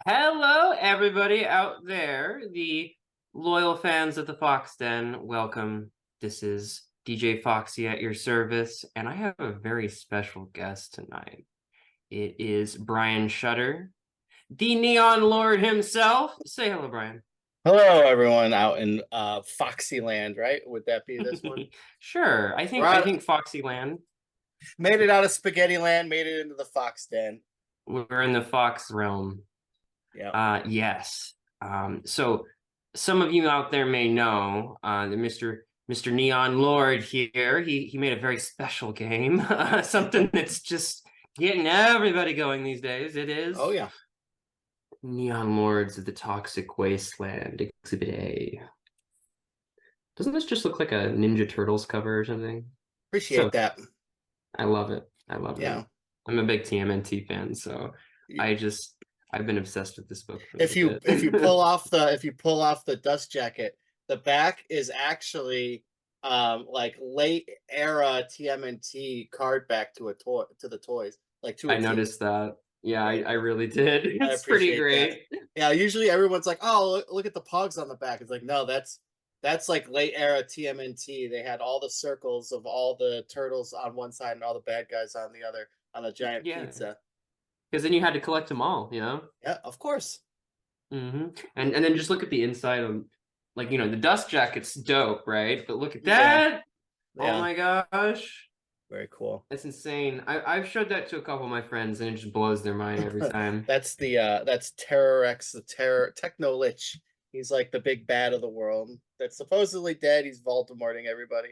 Hello, everybody out there, the loyal fans of the Fox Den. Welcome. This is DJ Foxy at your service, and I have a very special guest tonight. It is Brian Shutter, the Neon Lord himself. Say hello, Brian. Hello, everyone out in Foxy Land, right? Would that be this one? Sure, I We're think I out, think Foxyland. made it out of Spaghetti Land, made it into the Fox Den. We're in the Fox realm. Yep. Yes. So some of you out there may know that Mr. Neon Lord here. He made a very special game, something that's just getting everybody going these days. It Oh is yeah. Neon Lords of the Toxic Wasteland, Exhibit A. Doesn't this just look like a Ninja Turtles cover or something? So Appreciate that. I love it. I love it. Yeah. I'm a big TMNT fan, so You- I just I've been obsessed with this book for a If little you bit. if you pull off the dust jacket, the back is actually like late era TMNT card back to a toy to the toys, like to a I T. noticed that. Yeah, I, Yeah. I really did. I It's pretty appreciate that. great. Yeah, usually everyone's like, "Oh, look at the pugs on the back." It's like, no, that's like late era TMNT. They had all the circles of all the turtles on one side and all the bad guys on the other on a giant Yeah, pizza. because then you had to collect them all, you know? Yeah, of course. And then just look at the inside of, like, the dust jacket's dope, right? But look at Yeah, that. Oh yeah, my gosh. very cool. That's insane. I've showed that to a couple of my friends and it just blows their mind every time. That's Terror X, the Terror Techno Lich. He's like the big bad of the world. That's supposedly dead. He's Voldemorting everybody.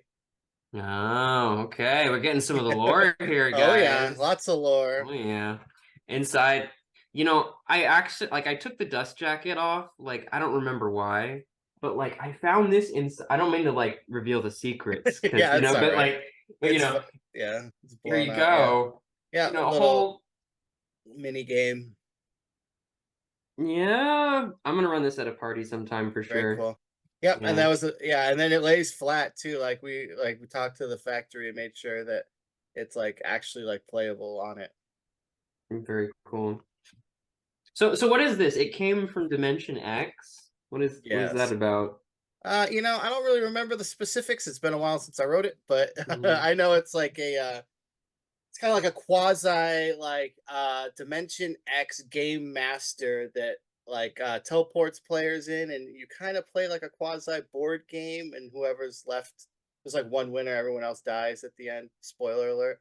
Oh, okay. We're getting some of the lore here, Oh yeah, guys. lots of lore. Oh yeah. Inside, I actually like I took the dust jacket off. Like I don't remember why, but like I found this inside. I don't mean to like reveal the secrets because Yeah, it's all but right. like but Yeah, it's here blown you out. Yeah, go. yeah, a A little whole mini game. yeah. I'm gonna run this at a party sometime for Very sure. cool. Yep, and Yeah, that was yeah, and then it lays flat too. Like we talked to the factory and made sure that it's like actually like playable on it. very cool. So what is this? It came from Dimension X. What is that Yes. about? I don't really remember the specifics. It's been a while since I wrote it, but Mhm. I know it's like it's kind of like a quasi like Dimension X game master that like teleports players in, and you kind of play like a quasi board game, and whoever's left, there's like one winner, everyone else dies at the end. Spoiler alert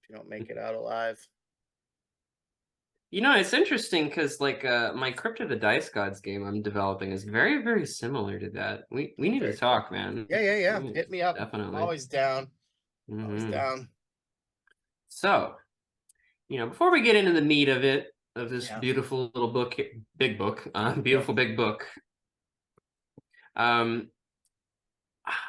if you don't make it out alive. It's interesting because like my Crypt of the Dice Gods game I'm developing is very, very similar to that. We need to Very cool. talk, man. Yeah, yeah, yeah. Mm, Hit me up. I'm definitely. always down. Always hmm down. So, before we get into the meat of it, of this Yeah. beautiful little book, big book, Yep. beautiful big book, um,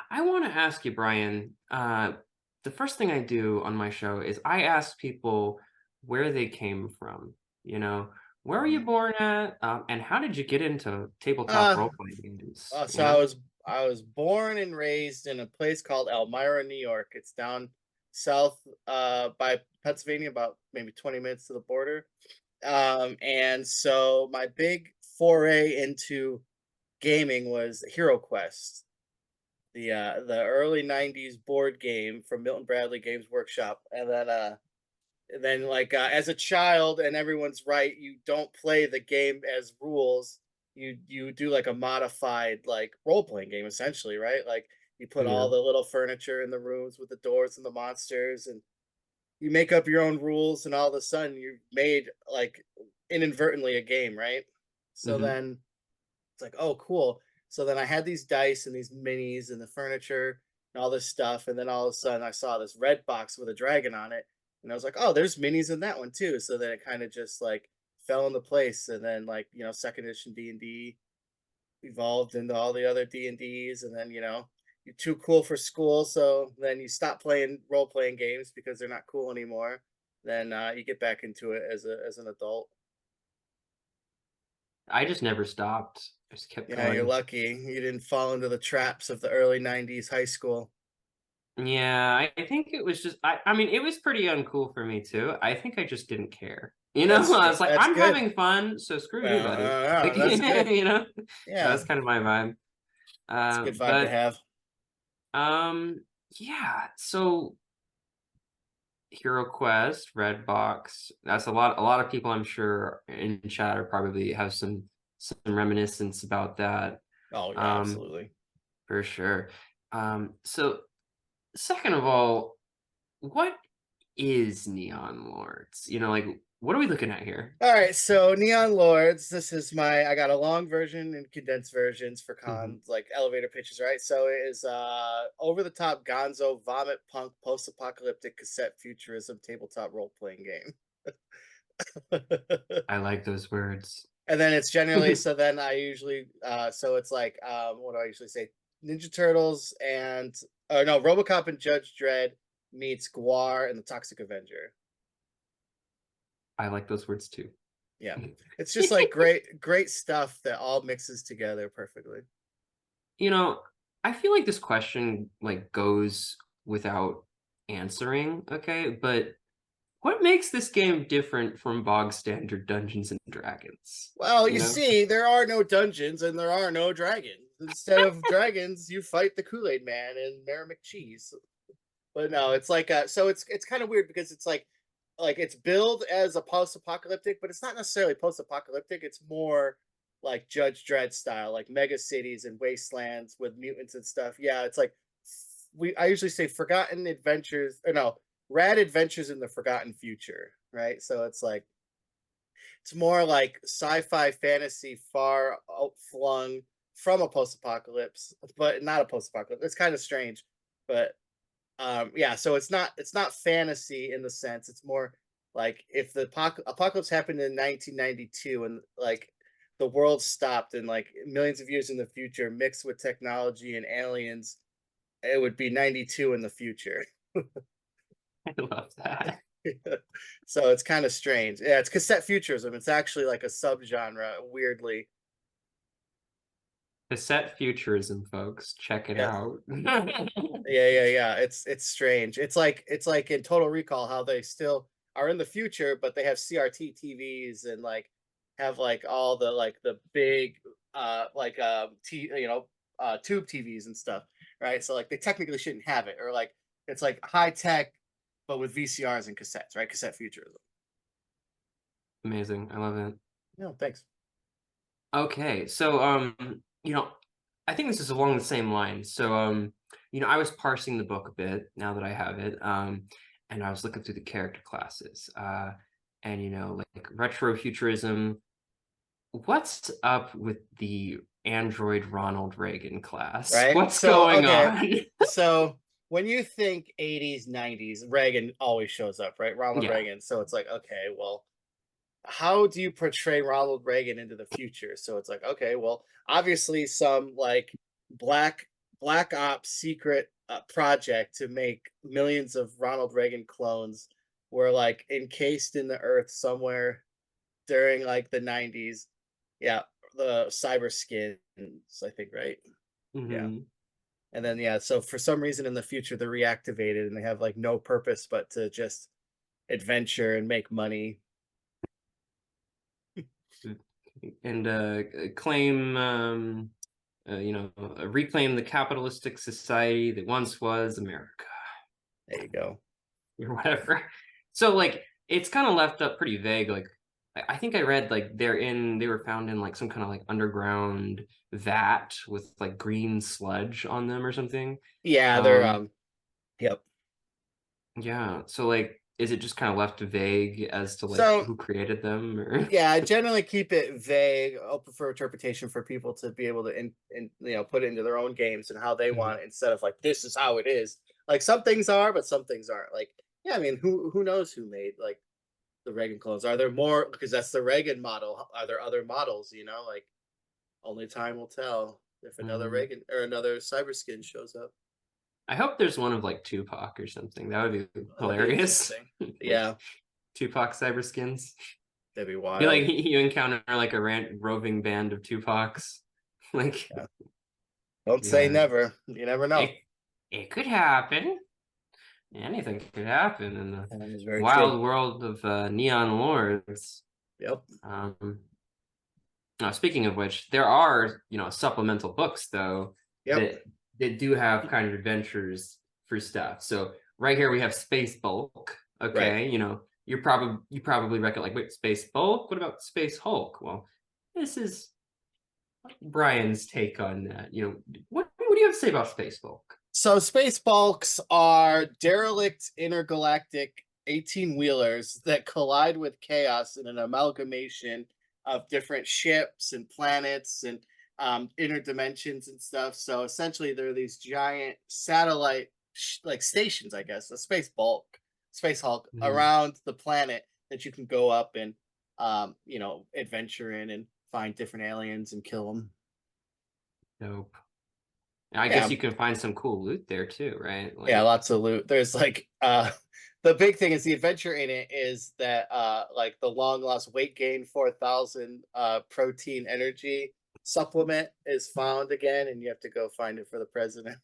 I want to ask you, Brian. The first thing I do on my show is I ask people where they came from. You know, where were you Mhm. born at, and how did you get into tabletop Uh, role playing games? so I was born and raised in a place called Elmira, New York. It's down south by Pennsylvania, about maybe 20 minutes to the border. And so my big foray into gaming was Hero Quest, the early 90s board game from Milton Bradley Games Workshop. And then like as a child, and everyone's right, you don't play the game as rules. You do like a modified like role playing game essentially, right? Like you put all Yeah. the little furniture in the rooms with the doors and the monsters, and you make up your own rules, and all of a sudden you've made like inadvertently a game, right? So hmm then it's like, oh, cool. So then I had these dice and these minis and the furniture and all this stuff. And then all of a sudden I saw this red box with a dragon on it. And I was like, oh, there's minis in that one too. So then it kind of just like fell into place. And then like, second edition D&D evolved into all the other D&Ds. And then, you're too cool for school. So then you stop playing role playing games because they're not cool anymore. Then you get back into it as an adult. I just never stopped. I just kept Yeah, you're going. lucky you didn't fall into the traps of the early 90s high school. Yeah, I think it was just I mean it was pretty uncool for me too. I think I just didn't care. You know, I was like, That's I'm good. having fun, so screw you, buddy. Like, That's good. you know, Yeah, that's kind of my vibe. it's a good vibe to But have. um, yeah. So Hero Quest, Redbox. That's a lot. A lot of people, I'm sure, in chat are probably have some reminiscence about that. Oh yeah, Um, absolutely. for sure. So second of all, what is Neon Lords? You know, like what are we looking at here? All right, so Neon Lords. This is I got a long version and condensed versions for Mhm. cons, like elevator pitches, right? So it is over the top gonzo vomit punk post apocalyptic cassette futurism tabletop role playing game. I like those words. And then it's generally so then I usually so it's like what do I usually say? Ninja Turtles and no, RoboCop and Judge Dredd meets Guar and the Toxic Avenger. I like those words too. Yeah. It's just like great stuff that all mixes together perfectly. You know, I feel like this question like goes without answering, okay? But what makes this game different from bog standard Dungeons and Dragons? Well, You you know? see, there are no dungeons and there are no dragons. Instead of dragons, you fight the Kool-Aid Man and Mayor McCheese. But no, it's like so it's kind of weird because it's like it's billed as a post-apocalyptic, but it's not necessarily post-apocalyptic. It's more like Judge Dredd style, like mega cities and wastelands with mutants and stuff. Yeah, it's like I usually say forgotten adventures or no, rad adventures in the forgotten future, right? So it's more like sci-fi fantasy far outflung from a post-apocalypse, but not a post-apocalypse. It's kind of strange, but yeah, so it's not fantasy in the sense. It's more like if the apocalypse happened in 1992 and like the world stopped and like millions of years in the future mixed with technology and aliens, it would be 92 in the future. I love that. So it's kind of strange. Yeah, it's cassette futurism. It's actually like a subgenre weirdly. Cassette futurism, folks. Check it Yeah. out. Yeah. It's strange. It's like in Total Recall how they still are in the future, but they have CRT TVs and like have like all the big tube TVs and stuff, right? So like they technically shouldn't have it, or like it's like high tech, but with VCRs and cassettes, right? Cassette futurism. Amazing. I love it. No, thanks. Okay, so you know, I think this is along the same line. So you know, I was parsing the book a bit now that I have it, and I was looking through the character classes, and you know, like retrofuturism. What's up with the android Ronald Reagan class? Right? What's So going okay. on? So when you think 80s, 90s, Reagan always shows up, right? Ronald Yeah. Reagan. So it's like, okay, well, how do you portray Ronald Reagan into the future? So it's like, okay, well, obviously some like black black ops secret project to make millions of Ronald Reagan clones were like encased in the earth somewhere during like the 90s. Yeah, the cyber skins, I think, right? Yeah. Hmm. And then yeah, so for some reason in the future they're reactivated and they have like no purpose but to just adventure and make money. And claim you know, reclaim the capitalistic society that once was America. There you go. Or whatever. So like it's kind of left up pretty vague. Like I think I read like they were found in like some kind of like underground vat with like green sludge on them or something. Yeah, they're Um yep. yeah. So like is it just kind of left vague as to like So who created them or yeah, I generally keep it vague, open for interpretation for people to be able to put it into their own games and how they Mhm. want it instead of like this is how it is. Like some things are, but some things aren't. Like, yeah, I mean, who knows who made like the Reagan clones? Are there more because that's the Reagan model? Are there other models, Like only time will tell if another Mhm. Reagan or another cyber skin shows up. I hope there's one of like Tupac or something. That would be That'd be hilarious. interesting. Yeah, Tupac cyberskins. that'd be Be like wild. you encounter like a roving band of Tupacs. Like Yeah. Don't say yeah. never. You never know. It it could happen. Anything could happen in the And that is very true. wild world of Neon Lords. Yep. Now, speaking of which, there are, supplemental books though Yep. that do have kind of adventures for stuff. So right here we have Space Bulk. Right. Okay, you probably reckon like, wait, Space Bulk? What about Space Hulk? Well, this is Brian's take on that. What do you have to say about Space Bulk? So space bulks are derelict intergalactic 18-wheelers that collide with chaos in an amalgamation of different ships and planets and interdimensions and stuff. So essentially, they're these giant satellite like stations, I guess, a space hulk Mhm. around the planet that you can go up and adventure in and find different aliens and kill them. Dope. And I guess Yeah, you can find some cool loot there too, right? yeah, Like, lots of loot. There's like the big thing is the adventure in it is that like the long lost weight gain 4,000 protein energy supplement is found again and you have to go find it for the president.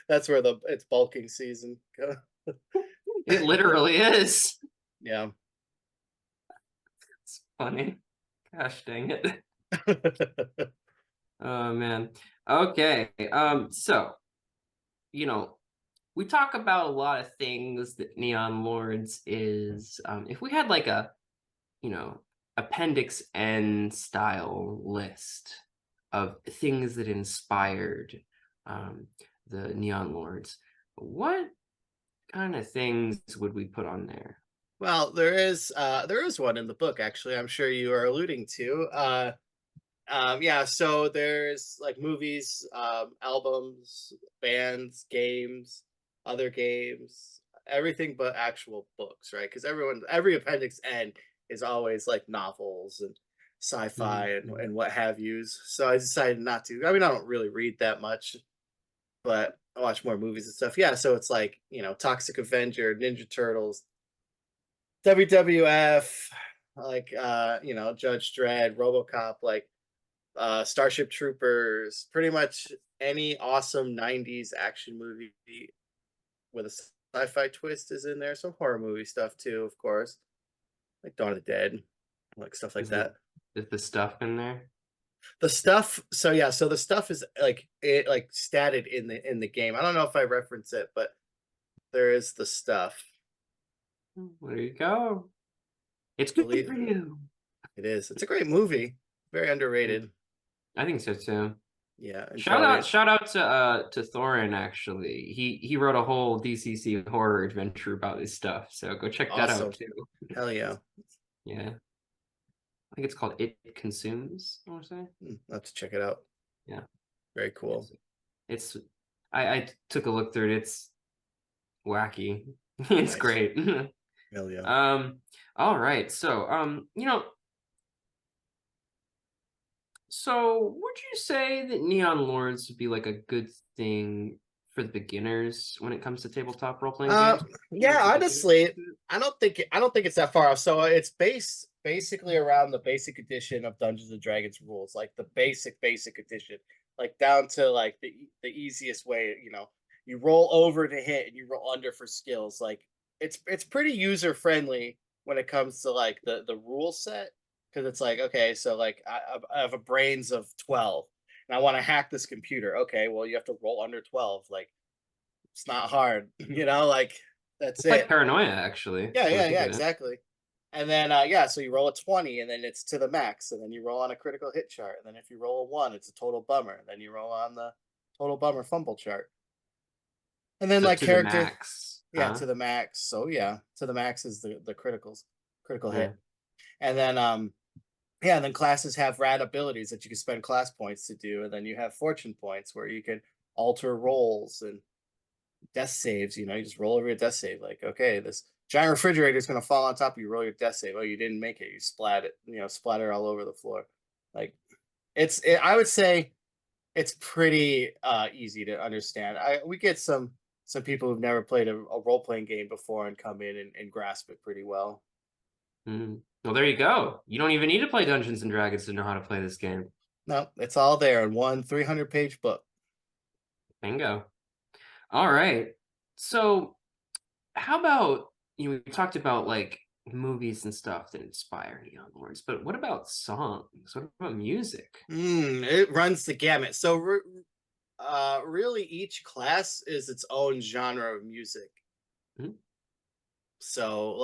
That's where the it's bulking season. it literally is. Yeah. It's funny. Gosh dang it. Oh man. Okay. So, you know, we talk about a lot of things that Neon Lords is. If we had like a, you know, Appendix N style list of things that inspired um the Neon Lords, what kind of things would we put on there? Well, there is one in the book actually. I'm sure you are alluding to. Yeah, so there's like movies, albums, bands, games, other games, everything but actual books, right? Because every Appendix N is always like novels and sci-fi Mhm. and what have yous. So I decided not to. I mean, I don't really read that much, but I watch more movies and stuff. Yeah, so it's like Toxic Avenger, Ninja Turtles, WWF, like Judge Dredd, RoboCop, like Starship Troopers, pretty much any awesome 90s action movie with a sci-fi twist is in there. Some horror movie stuff too, of course, like Dawn of the Dead, like stuff like Is that. the stuff in there? The stuff, so yeah, so the stuff is like it like statted in the game. I don't know if I reference it, but there is the stuff. There you go. It's good Believe for you. it is. It's a great movie. Very Mm, underrated. I think so too. Yeah, Shout enjoyed out, it. shout out to Thorin actually. He wrote a whole DCC horror adventure about this stuff. So go check that out Awesome. too. Hell yeah. Yeah. I think it's called It Consumes, I want to say. I'll have to check it out. Yeah. Very cool. It's, it's I took a look through it. It's wacky. It's Nice. great. Hell yeah. All right. So, so would you say that Neon Lords would be like a good thing for the beginners when it comes to tabletop role-playing Uh, games? yeah, Like the beginners honestly, into it? I don't think it's that far off. So it's basically around the basic edition of Dungeons and Dragons rules, like the basic edition, like down to like the easiest way. You roll over to hit and you roll under for skills. Like it's pretty user friendly when it comes to like the rule set because it's like okay, so like I have a brains of 12 and I want to hack this computer. Okay, well you have to roll under 12. Like it's not hard, like that's It's like it. paranoia, actually, Yeah, when I yeah, think yeah, of it. exactly. And then yeah, so you roll a 20 and then it's to the max, and then you roll on a critical hit chart. And then if you roll a one, it's a total bummer. And then you roll on the total bummer fumble chart. And then So like to the character, max, yeah, huh? to the max. So yeah, to the max is the critical Yeah. hit. And then yeah, and then classes have rad abilities that you can spend class points to do. And then you have fortune points where you can alter rolls and death saves. You just roll over your death save. Like, okay, this giant refrigerator is going to fall on top of you. Roll your death save. Oh, you didn't make it. You splat it. Splatter all over the floor. Like, I would say it's pretty easy to understand. We get some people who've never played a role playing game before and come in and grasp it pretty well. Well, there you go. You don't even need to play Dungeons and Dragons to know how to play this game. No, it's all there in one 300-page book. Bingo. All right. So how about we talked about like movies and stuff that inspire neon lords, but what about songs? What about music? It runs the gamut. So really each class is its own genre of music. Hmm? So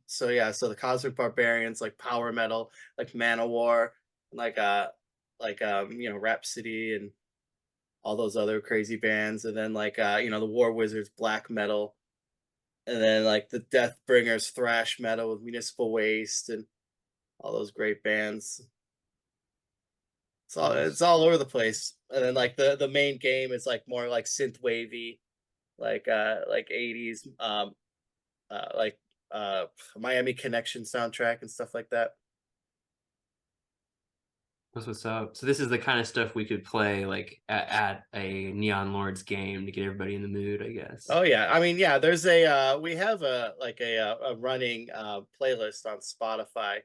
so the Cosmic Barbarians like power metal, like Manowar, like Rhapsody and all those other crazy bands, and then the War Wizards black metal, and then like the Deathbringers thrash metal with Municipal Waste and all those great bands. It's Nice. all over the place. And then like the main game is like more like synth wavy, like 80s like uh Miami Connection soundtrack and stuff like that. That's what's up. So this is the kind of stuff we could play like at a Neon Lords game to get everybody in the mood, I guess. Oh yeah, I mean yeah, there's a we have a running playlist on Spotify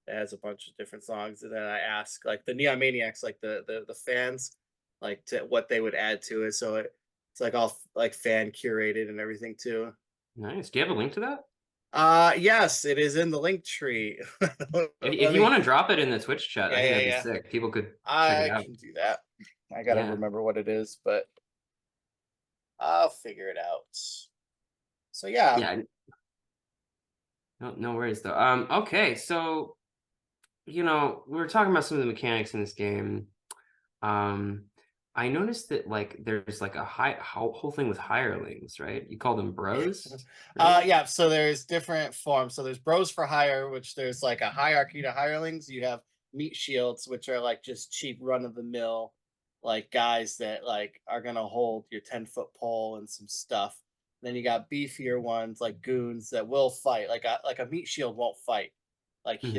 that has a bunch of different songs, and then I ask like the Neon Maniacs, like the fans, like to what they would add to it. So it's like all like fan curated and everything too. Nice. Do you have a link to that? Yes, it is in the link tree. If Let you me. want to drop it in the Twitch chat, I Yeah, think yeah, that'd be yeah. sick. People could check it I out. can do that. I gotta Yeah. remember what it is, but I'll figure it out. So yeah, Yeah. No worries though. Okay, so we were talking about some of the mechanics in this game. Um, I noticed that like there's like a whole thing with hirelings, right? You call them bros, right? yeah. So there's different forms. So there's bros for hire, which there's like a hierarchy to hirelings. You have meat shields, which are like just cheap run of the mill, like guys that like are gonna hold your 10-foot pole and some stuff. Then you got beefier ones like goons that will fight. Like a meat shield won't fight. Like Mhm.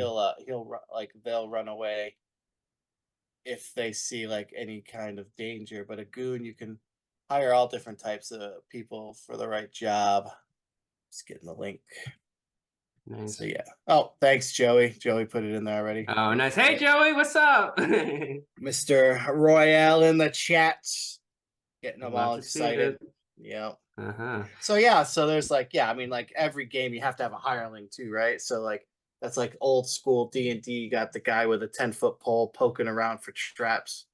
like they'll run away if they see like any kind of danger. But a goon, you can hire all different types of people for the right job. Just getting the link. So Nice. yeah. Oh, thanks, Joey. Joey put it in there already. Oh, nice. Hey, Yep. Joey, what's up? Mr. Royale in the chat, getting them Love all to see excited. it. Yeah. Uh-huh. So yeah, so there's like, yeah, I mean, like every game you have to have a hireling too, right? So like that's like old school D&D. You got the guy with a 10-foot pole poking around for traps.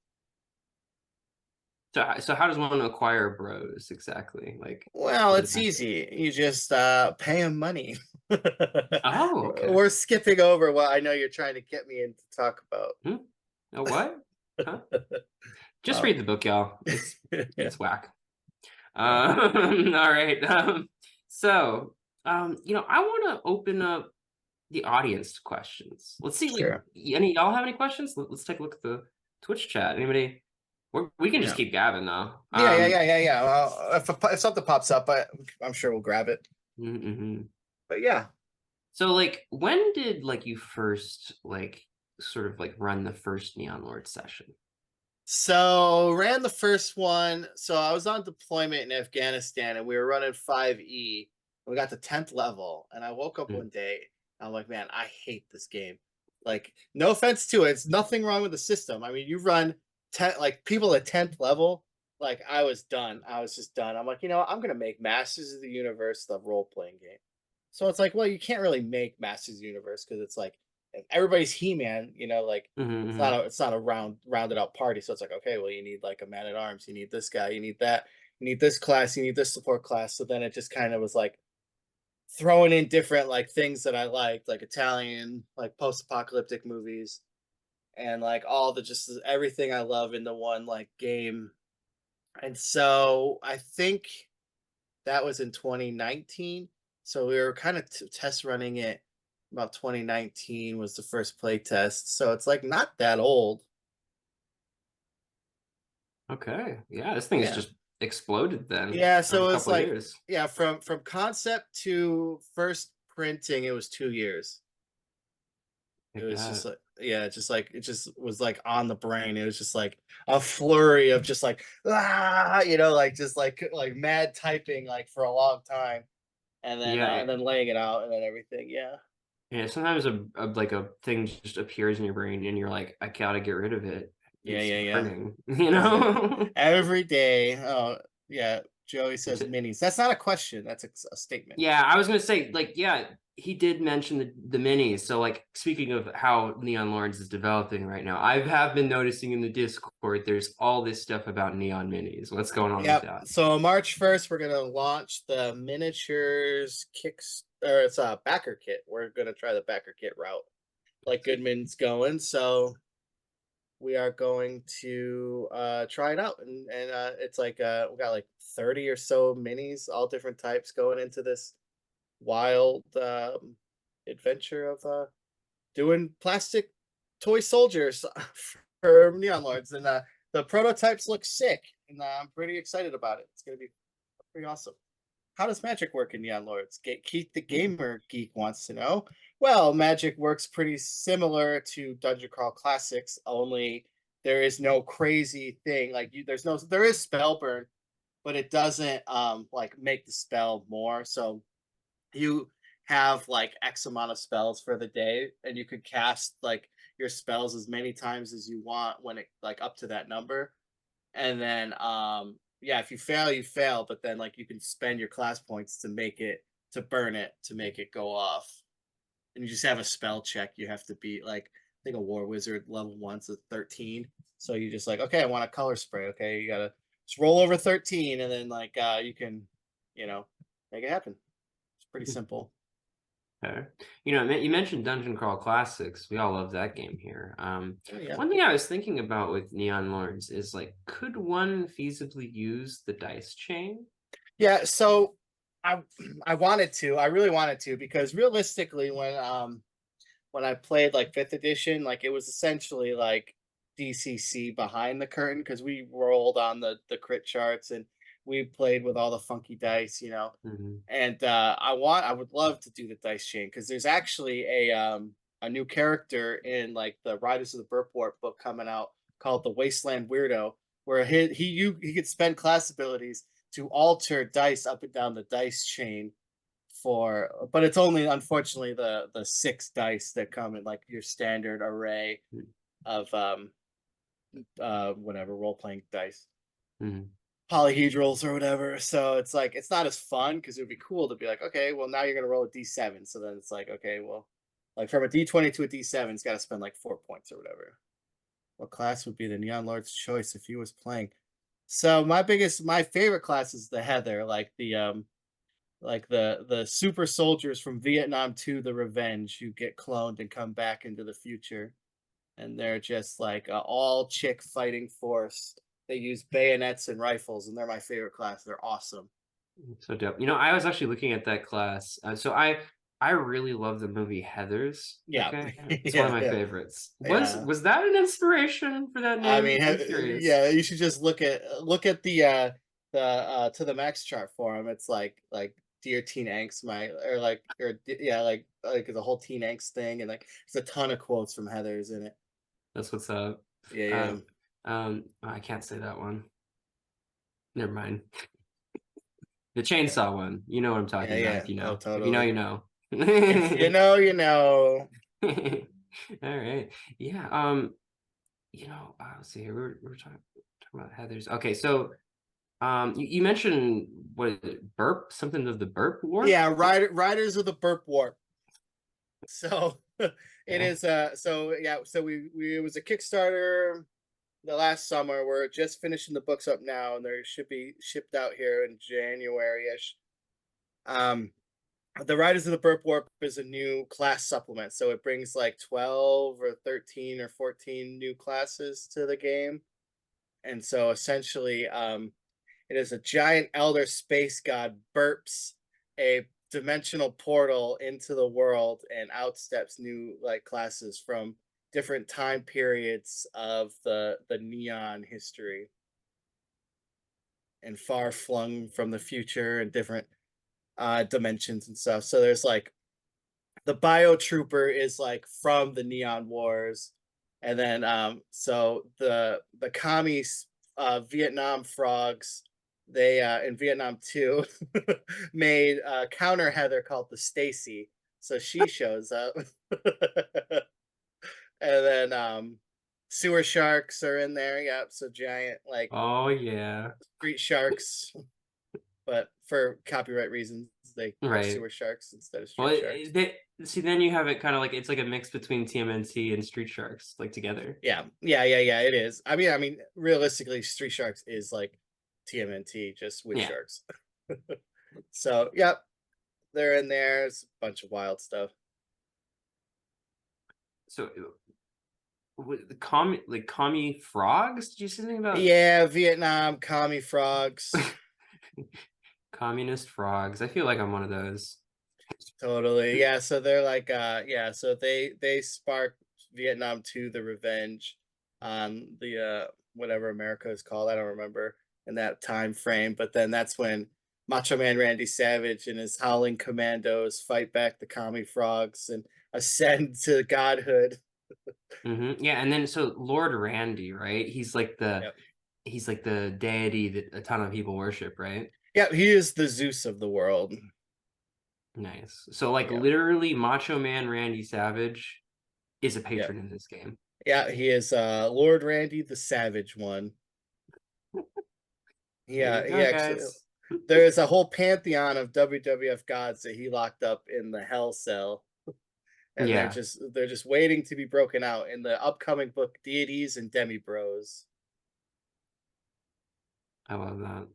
So how does one acquire bros exactly? Like, Well, what it's does that do? easy. You just pay him money. Oh, okay. We're skipping over what I know you're trying to get me in to talk about. Hmm? A what? Huh? Just Well, read the book, y'all. It's yeah, it's whack. yeah, All right. I want to open up the audience to questions. Let's see, like, sure. any y'all have any questions? Let's take a look at the Twitch chat. Anybody? We can just Yeah, keep gabbing though. yeah. Well, if something pops up, I'm sure we'll grab it. Mm-hmm. But yeah, So, like, when did like you first like sort of like run the first Neon Lord session? so ran the first one. So I was on deployment in Afghanistan, and we were running 5E. We got to 10th level, and I woke up Mm, one day. And I'm like, man, I hate this game. Like, no offense to it, it's nothing wrong with the system. I mean, you run 10 like people at 10th level. Like, I was done. I was just done. I'm like, I'm gonna make Masters of the Universe the role playing game. So it's like, well, you can't really make Masters of the Universe because it's like everybody's He-Man. Like mm-hmm. it's not a rounded out party. So it's like, okay, well, you need like a man at arms, you need this guy, you need that, you need this class, you need this support class. So then it just kind of was like throwing in different like things that I liked, like Italian, like post-apocalyptic movies, and like all the just everything I love in the one like game. And so I think that was in 2019. So we were kind of test running it about 2019 was the first play test. So it's like not that old. Okay. Yeah, this thing has Yeah. just exploded then Yeah, in so a it was couple of like years. yeah, from concept to first printing, it was 2 years. It Like was just that. like yeah, just like it just was like on the brain. It was just like a flurry of just like like just like mad typing like for a long time, Yeah. and then laying it out and then everything. Yeah, Yeah, sometimes like a thing just appears in your brain and you're like, I gotta get rid of it. It's yeah. burning, Every you know? every day. Oh yeah, Joey says minis. That's not a question. That's a statement. Yeah, I was gonna say, like, yeah, he did mention the minis. So, like, speaking of how Neon Lawrence is developing right now, I have been noticing in the Discord there's all this stuff about Neon Minis. What's going on with Yep. that? So March 1st, we're gonna launch the miniatures kicks, or it's a backer kit. We're gonna try the backer kit route, like Goodman's going. So we are going to try it out, and it's like we got like 30 or so minis, all different types, going into this wild adventure of doing plastic toy soldiers for Neon Lords, and the prototypes look sick, and I'm pretty excited about it. It's gonna be pretty awesome. How does magic work in Neon Lords? Keith the Gamer Geek wants to know. Well, magic works pretty similar to Dungeon Crawl Classics, only there is no crazy thing. Like there is spell burn, but it doesn't like make the spell more. So you have like X amount of spells for the day, and you could cast like your spells as many times as you want when it like up to that number. And then yeah, if you fail, you fail, but then like you can spend your class points to make it, to burn it, to make it go off. And you just have a spell check. You have to beat like, I think a war wizard level 1's a 13. So you just like, okay, I want a color spray. Okay, you gotta just roll over 13, and then like you can, you know, make it happen. It's pretty simple. Okay. You mentioned Dungeon Crawl Classics. We all love that game here. Oh, yeah. One thing I was thinking about with Neon Lords is, like, could one feasibly use the dice chain? Yeah, so I I wanted to. I really wanted to, because realistically when I played like 5th edition, like it was essentially like DCC behind the curtain, because we rolled on the crit charts, and we played with all the funky dice, you know. Mhm. And I would love to do the dice chain, because there's actually a new character in like the Riders of the Burp Warp book coming out called the Wasteland Weirdo, where he could spend class abilities to alter dice up and down the dice chain for, but it's only unfortunately the 6 dice that come in like your standard array Mm. of whatever role playing dice, Mhm. polyhedrals or whatever. So it's like it's not as fun, because it would be cool to be like, okay, well now you're gonna roll a D7. So then it's like, okay, well, like from a D20 to a D7, it's got to spend like 4 points or whatever. What class would be the Neon Lord's choice if he was playing? So my favorite class is the Heather, like the super soldiers from Vietnam to the Revenge, who get cloned and come back into the future, and they're just like a all chick fighting force. They use bayonets and rifles, and they're my favorite class. They're awesome. So dope. I was actually looking at that class. So I really love the movie Heathers. Yeah, Okay, it's one of yeah, my yeah, favorites. Was yeah. was that an inspiration for that I name? mean, I'm curious. yeah, you should just look at the to the max chart for him. It's like Dear Teen Angst, my or like yeah, like the whole Teen Angst thing, and like there's a ton of quotes from Heather's in it. That's what's up. Yeah, yeah, Um, I can't say that one. Never mind. The yeah, chainsaw one. You know what I'm yeah, talking about yeah. if you Oh, know. If you know, totally. you know. If you know, you know. All right. Yeah. Let's see here. We were talking about Heather's. Okay, so you mentioned what is it, burp? Something of the burp warp? Yeah, Riders of the Burp Warp. So it Okay. is so yeah, so we it was a Kickstarter the last summer. We're just finishing the books up now, and they should be shipped out here in January-ish. Um the Riders of the Burp Warp is a new class supplement, so it brings like 12 or 13 or 14 new classes to the game. And so essentially it is a giant elder space god burps a dimensional portal into the world, and outsteps new like classes from different time periods of the neon history, and far flung from the future, and different dimensions and stuff. So there's like the bio trooper is like from the neon wars, and then so the commies, Vietnam frogs, they in Vietnam too made a counter Heather called the Stacy, so she shows up. And then sewer sharks are in there. Yep, so giant like Oh yeah. street sharks. but for copyright reasons, they are Right. sewer sharks instead of Well, street sharks. see, then you have it kind of like it's like a mix between TMNT and Street Sharks, like together. Yeah. It is. I mean, realistically, street sharks is like TMNT, just with Yeah. sharks. So, yep, they're in there. It's a bunch of wild stuff. So, the commie frogs? Did you say something about Yeah, Vietnam commie frogs. communist frogs? I feel like I'm one of those. Totally. Yeah, so they're like yeah, so they spark Vietnam to the revenge on the whatever America is called. I don't remember in that time frame, but then that's when Macho Man Randy Savage and his howling commandos fight back the commie frogs and ascend to godhood. Yeah, and then so Lord Randy, right? Yep. He's like the deity that a ton of people worship, right? Yeah, he is the Zeus of the world. Nice. So like Yeah. literally Macho Man Randy Savage is a Yeah. patron in this game. Yeah, he is Lord Randy the Savage one. There you Yeah, he go, actually guys. there is a whole pantheon of WWF gods that he locked up in the Hell Cell, and Yeah, they're just waiting to be broken out in the upcoming book Deities and Demi Bros. I love that.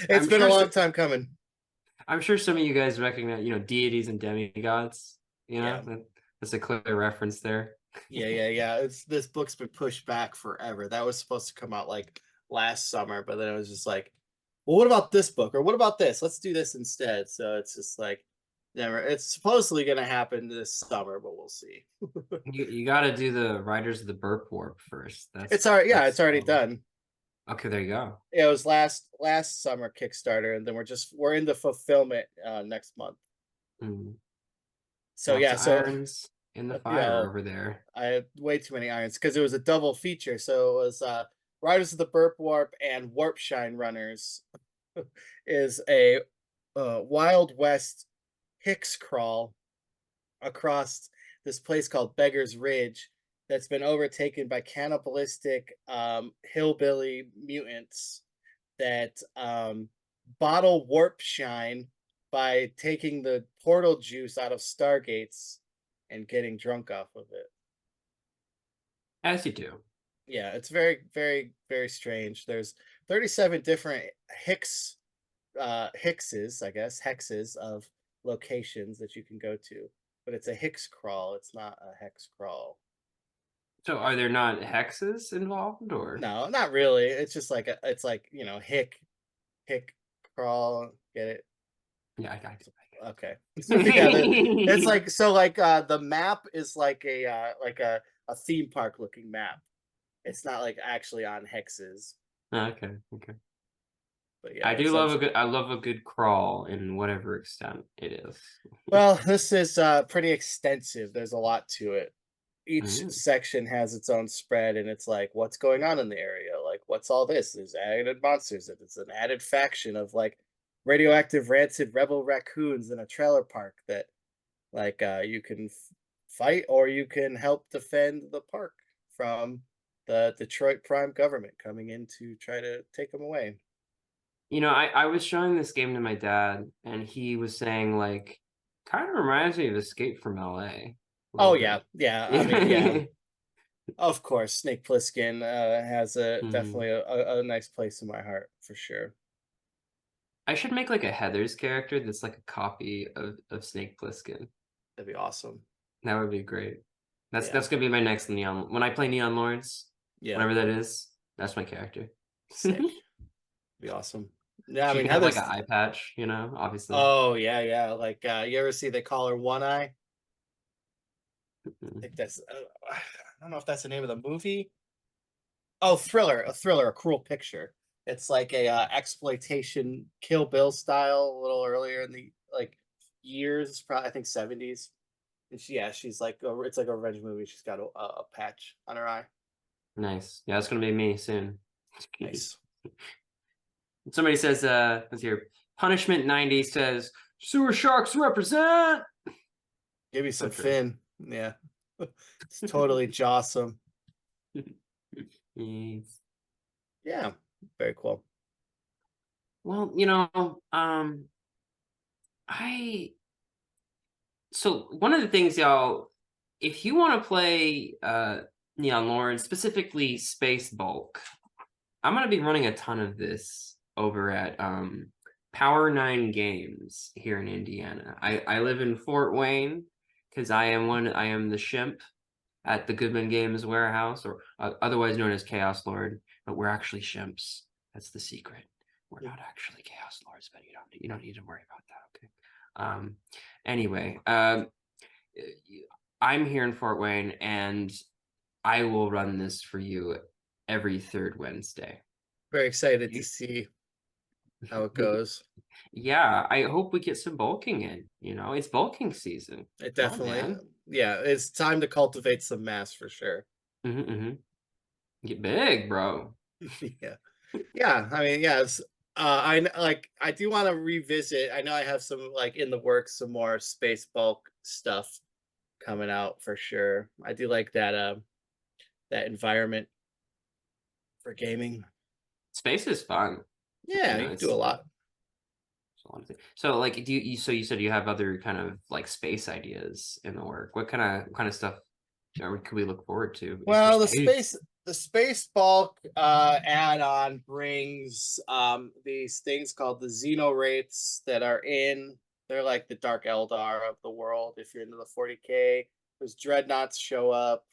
It's I'm been a sure long time coming. I'm sure some of you guys recognize, deities and demigods. Yeah. That's a clear reference there. Yeah. This book's been pushed back forever. That was supposed to come out like last summer, but then it was just like, well, what about this book? Or what about this? Let's do this instead. So it's just like never it's supposedly gonna happen this summer, but we'll see. You got to do the Riders of the Burp Warp first. It's already yeah, it's That's already done. okay. There you go. Yeah, it was last summer Kickstarter, and then we're into fulfillment next month. Mm. So Lots yeah, of so irons in the you fire know, over there. I had way too many irons because it was a double feature. So it was Riders of the Burp Warp and Warp Shine Runners is a Wild West Hicks crawl across this place called Beggar's Ridge that's been overtaken by cannibalistic hillbilly mutants that bottle warp shine by taking the portal juice out of stargates and getting drunk off of it. As you do. Yeah, it's very strange. There's 37 different Hickses, I guess, hexes of locations that you can go to. But it's a Hicks crawl, it's not a hex crawl. So are there not hexes involved or? No, not really. It's just like it's like, Hick crawl, get it? I Okay. Yeah, it's get like so like the map is like a theme park looking map. It's not like actually on hexes, Okay, okay. but yeah, it's I love a good crawl in whatever extent it is. well, this is pretty extensive. There's a lot to it. Each Mm. section has its own spread, and it's like what's going on in the area, like what's all this? There's added monsters, and it's an added faction of like radioactive rancid rebel raccoons in a trailer park that like you can fight or you can help defend the park from the Detroit Prime government coming in to try to take them away. I was showing this game to my dad, and he was saying like, kind of reminds me of Escape from LA a little Oh yeah, bit. yeah. I mean, yeah, of course, Snake Plissken has a Mhm. definitely a nice place in my heart for sure. I should make like a Heather's character that's like a copy of Snake Plissken. That'd be awesome. That would be great. Yeah, That's gonna be my next Neon. When I play Neon Lords, yeah, whatever that is, that's my character. sick. Be awesome. Yeah, I She mean can have like an Heather's. eye patch, obviously. Oh yeah. Like you ever see they call her One Eye? I Mhm. think that's. I don't know if that's the name of the movie. Oh, Thriller, a Cruel Picture. It's like a exploitation Kill Bill style, a little earlier in the like years, probably I think 70s. And she's like it's like a revenge movie. She's got a patch on her eye. Nice. Yeah, that's gonna be me soon. Nice. Somebody says, let's hear. Punishment 90 says, sewer sharks represent. Give me So some true. fin. Yeah. It's totally jawsome. Yes. Yeah. Very cool. Well, I so one of the things, y'all, if you want to play Neon Lord, specifically Space Bulk, I'm gonna be running a ton of this over at Power 9 Games here in Indiana. I live in Fort Wayne because I am the shimp at the Goodman Games warehouse, or otherwise known as Chaos Lord, but we're actually shimps. That's the secret. We're not actually Chaos Lords, but you don't need to worry about that, okay? Anyway, I'm here in Fort Wayne, and I will run this for you every third Wednesday. Very excited to see how it goes. Yeah, I hope we get some bulking in. It's bulking season. It Come on, definitely, man. yeah, it's time to cultivate some mass for sure. Mm-hmm. Get big, bro. Yeah. Yeah, I mean, yeah, I do want to revisit. I know I have some like in the works some more space bulk stuff coming out for sure. I do like that environment for gaming. Space is fun. Yeah, you can do a It's lot. a lot of things. So, like, so you said you have other kind of like space ideas in the work. What kind of stuff could we look forward to for Well, space? the space bulk add-on brings these things called the xenowraiths that are in. They're like the Dark Eldar of the world. If you're into the 40k, those dreadnoughts show up,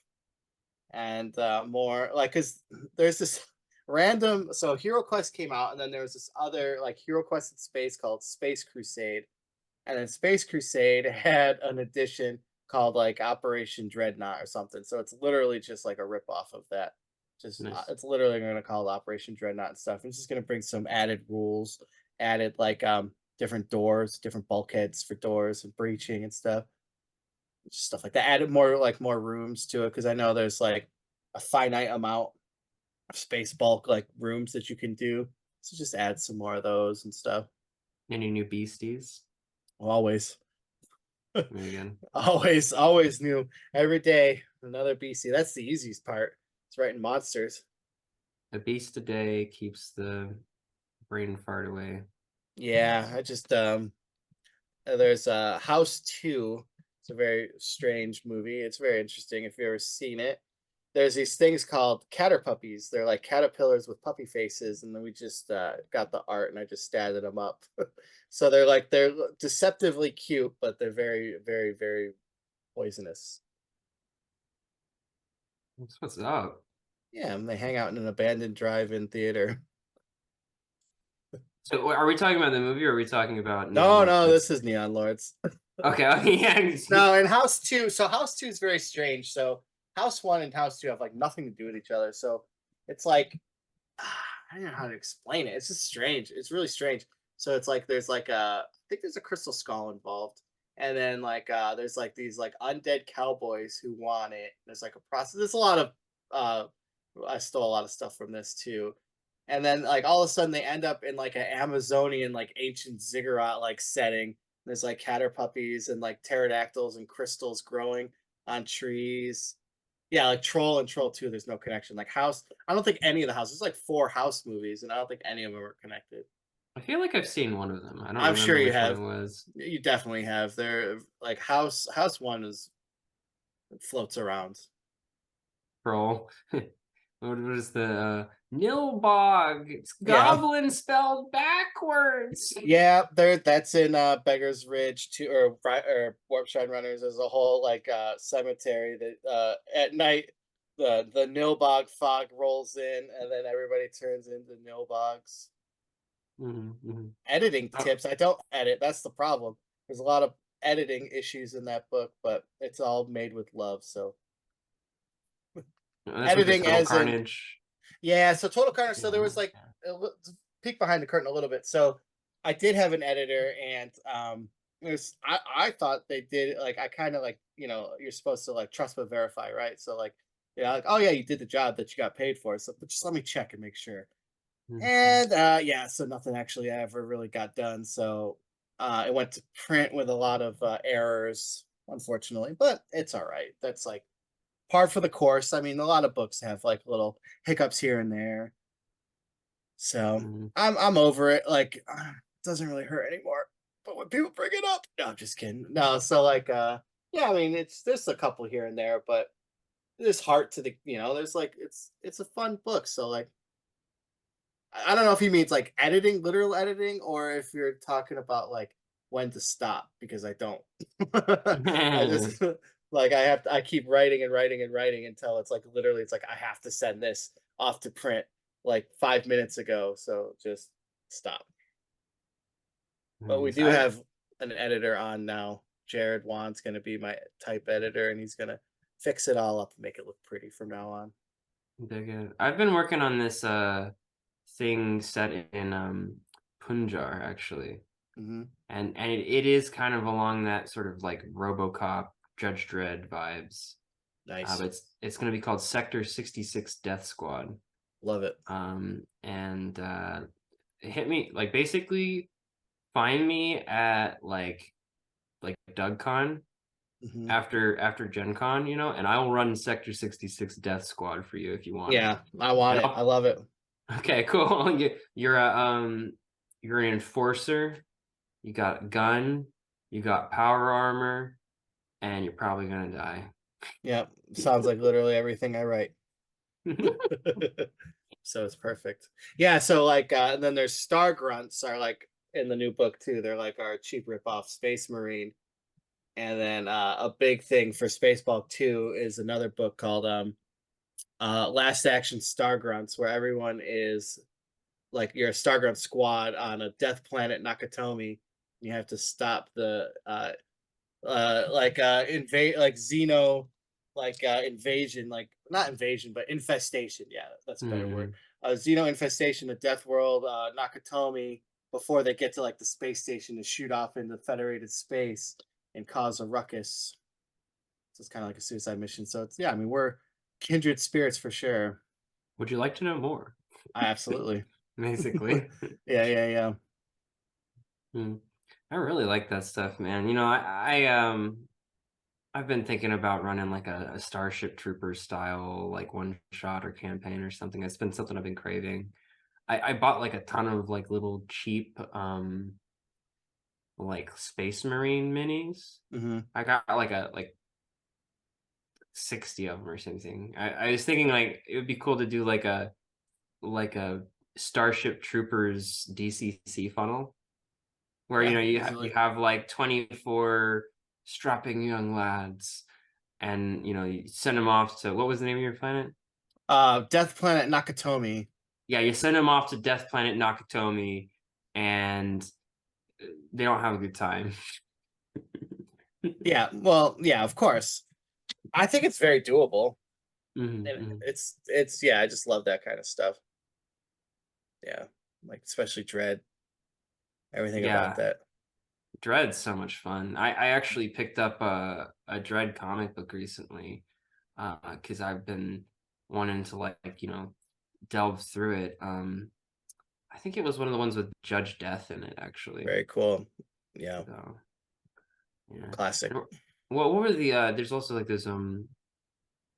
and more like because there's this random. So Hero Quest came out, and then there was this other like Hero Quest in space called Space Crusade, and then Space Crusade had an edition called like Operation Dreadnought or something. So it's literally just like a ripoff of that. Just Nice. it's literally going to call it Operation Dreadnought and stuff. It's just going to bring some added rules, added like different doors, different bulkheads for doors and breaching and stuff, just stuff like that. Added more rooms to it because I know there's like a finite amount of space bulk like rooms that you can do. So just add some more of those and stuff. Any new beasties? Always. Again, Always new. Every day, another BC. That's the easiest part. It's writing monsters. a beast a day keeps the brain fart away. Yeah, I just there's House 2. It's a very strange movie. It's very interesting if you've ever seen it. There's these things called caterpuppies. They're like caterpillars with puppy faces, and then we just got the art and I just stabbed them up. So they're deceptively cute, but they're very, very, very poisonous. What's up? Yeah, and they hang out in an abandoned drive-in theater. So, are we talking about the movie, or are we talking about Neon No, Lords? no, this is Neon Lords. Okay, okay, yeah. No, and House 2. So House 2 is very strange. So House 1 and House 2 have like nothing to do with each other. So it's like I don't know how to explain it. It's just strange. It's really strange. So it's like there's like I think there's a crystal skull involved. And then like there's like these like undead cowboys who want it. There's like a process. There's a lot of uh I stole a lot of stuff from this too. And then like all of a sudden they end up in like an Amazonian like ancient ziggurat like setting. There's like caterpuppies and like pterodactyls and crystals growing on trees. Yeah, like Troll and Troll 2, there's no connection. Like House, I don't think any of the houses. There's like 4 house movies, and I don't think any of them are connected. I feel like I've seen one of them. I don't I'm sure remember you which one have. it was. You definitely have. They're like House 1 is floats around. Troll. What is the Nilbog? It's Yeah. goblin spelled backwards. Yeah, that's in Beggar's Ridge too, or Warp Shrine Runners. There's a whole like cemetery that at night the Nilbog fog rolls in, and then everybody turns into Nilbogs. Mhm. Editing Oh, tips. I don't edit. That's the problem. There's a lot of editing issues in that book, but it's all made with love. So that's with the editing, Total as in Carnage. yeah. So Total Carnage. So there Yeah. was like peek behind the curtain a little bit. So I did have an editor, and it was I thought they did like I kind of like you're supposed to like trust but verify, right? So like yeah, like oh yeah, you did the job that you got paid for. So but just let me check and make sure. Mhm. And yeah, so nothing actually ever really got done. So it went to print with a lot of errors, unfortunately, but it's all right. That's like par for the course. I mean, a lot of books have like little hiccups here and there. So Mhm. I'm over it. Like it doesn't really hurt anymore. But when people bring it up, no, I'm just kidding. No, so like yeah, I mean it's there's a couple here and there, but there's heart to the there's like it's a fun book. So like I don't know if he means like editing, literal editing, or if you're talking about like when to stop because I don't. I just like I keep writing and writing and writing until it's like literally it's like I have to send this off to print like 5 minutes ago. So just stop. But we Nice. do have an editor on now. Jared Wan's gonna be my type editor and he's gonna fix it all up and make it look pretty from now on. Dig it. I've been working on this thing set in Punjar actually. Hmm. And it is kind of along that sort of like RoboCop, Judge Dredd vibes. Nice. But it's going to be called Sector 66 Death Squad. Love it. And it hit me like basically find me at like DougCon Hmm. after Gen Con, and I will run Sector 66 Death Squad for you if you want it. Yeah, I want And it. I love it. okay, cool. You're an enforcer. You got a gun. You got power armor, and you're probably gonna die. Yeah, sounds like literally everything I write. So it's perfect. Yeah, so like and then there's Star Grunts are like in the new book too. They're like our cheap ripoff Space Marine. And then a big thing for Spaceball 2 is another book called Last Action Star Grunts, where everyone is like you're a Star Grunt squad on a death planet Nakatomi. You have to stop the invade like xeno invasion, like not invasion but infestation, yeah, that's a better word. Mhm. Xeno infestation, the death world, Nakatomi, before they get to like the space station to shoot off into federated space and cause a ruckus. So it's kind of like a suicide mission. So it's yeah, I mean we're kindred spirits for sure. Would you like to know more? Absolutely. Basically. Yeah, yeah, yeah. Hmm. I really like that stuff, man. I've been thinking about running like a Starship Troopers style, like one shot or campaign or something. It's been something I've been craving. I bought like a ton of like little cheap like Space Marine minis. Hmm. I got like 60 of them or something. I was thinking like it would be cool to do like a Starship Troopers DCC funnel where Yeah, you easily. have like 24 strapping young lads, and you send them off to, what was the name of your planet? Death Planet Nakatomi. Yeah, you send them off to Death Planet Nakatomi, and they don't have a good time. Yeah, well, yeah, of course. I think it's very doable. Mhm, And mhm. it's yeah, I just love that kind of stuff. Yeah. Like especially Dread, everything about Yeah, that. Dread's so much fun. I actually picked up a Dread comic book recently, because I've been wanting to like delve through it. I think it was one of the ones with Judge Death in it, actually. Very cool. Yeah. So yeah. Classic. And what were the there's also like those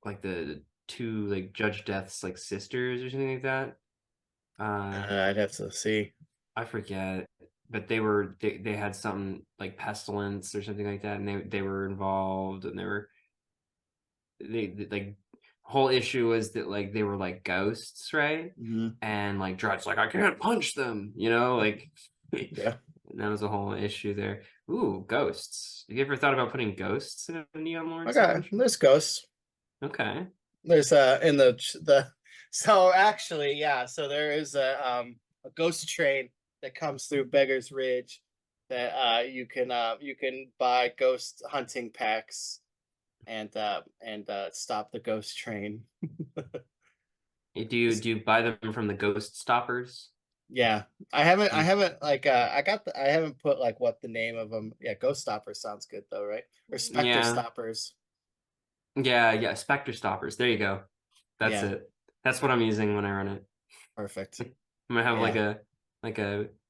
like the two like Judge Death's like sisters or something like that. Uh I'd have to see. I forget, but they had something like pestilence or something like that, and they were involved, and like whole issue was that like they were like ghosts, right? Hmm. And like Dread's like, I can't punch them, like Yeah. that was a whole issue there. Ooh, ghosts. Have you ever thought about putting ghosts in a Neon Lord Okay. session? There's ghosts. Okay. There's in the so actually, yeah, so there is a ghost train that comes through Beggar's Ridge that you can buy ghost hunting packs and stop the ghost train. Do you buy them from the Ghost Stoppers? Yeah, I Mm. haven't like I haven't put like what the name of them. Yeah, Ghost Stoppers sounds good though, right? Or Spectre Yeah, Stoppers. yeah. Spectre Stoppers. There you go. That's Yeah, it. That's what I'm using when I run it. perfect. I'm gonna have like Yeah.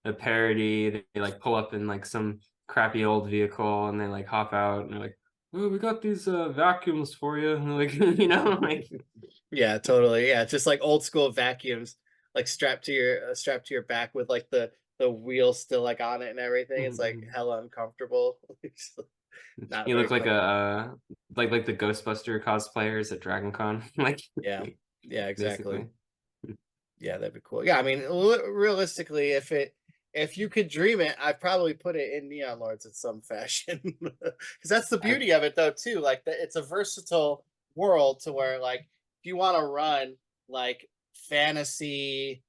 a parody. They like pull up in like some crappy old vehicle, and they like hop out, and they're like, "Oh, we got these vacuums for you." And they're like, like Yeah, totally. Yeah, just like old school vacuums. like strapped to your back with like the wheel still like on it and everything. It's like Mhm. hella uncomfortable. It's not You very look like a comfortable. like the Ghostbuster cosplayers at Dragon Con. Like Yeah. Yeah, exactly. basically. Yeah, that'd be cool. Yeah, I mean, realistically, if you could dream it, I'd probably put it in Neon Lords in some fashion. Because that's the I beauty of it, though, too. Like, it's a versatile world to where, like, if you want to run like fantasy,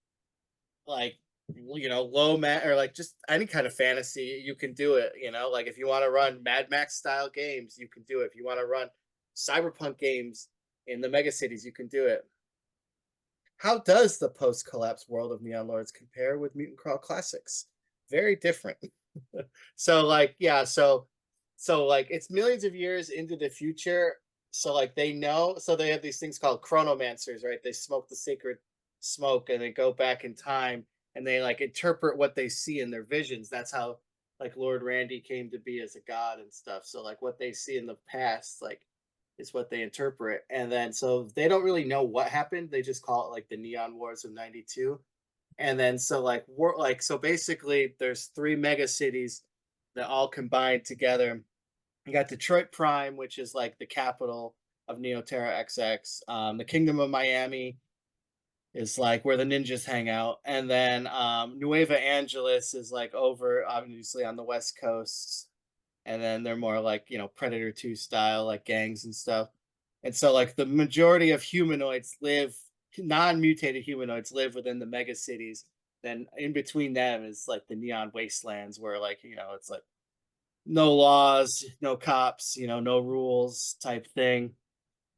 like low mat or like just any kind of fantasy, you can do it. Like if you want to run Mad Max style games, you can do it. If you want to run cyberpunk games in the mega cities, you can do it. How does the post-collapse world of Neon Lords compare with Mutant Crawl Classics? Very different. So like yeah, so like it's millions of years into the future. So like they know, so they have these things called chronomancers, right? They smoke the sacred smoke and they go back in time and they like interpret what they see in their visions. That's how like Lord Randy came to be as a god and stuff. So like what they see in the past, like is what they interpret. And then so they don't really know what happened. They just call it like the Neon Wars of 92. And then so like so basically there's three mega cities that all combined together. You got Detroit Prime, which is like the capital of Neoterra XX. The Kingdom of Miami is like where the ninjas hang out, and then Nueva Angeles is like over obviously on the West Coast, and then they're more like Predator 2 style, like gangs and stuff. And so like the majority of humanoids live, non-mutated humanoids live within the mega cities. Then in between them is like the neon wastelands where like it's like no laws, no cops, no rules type thing.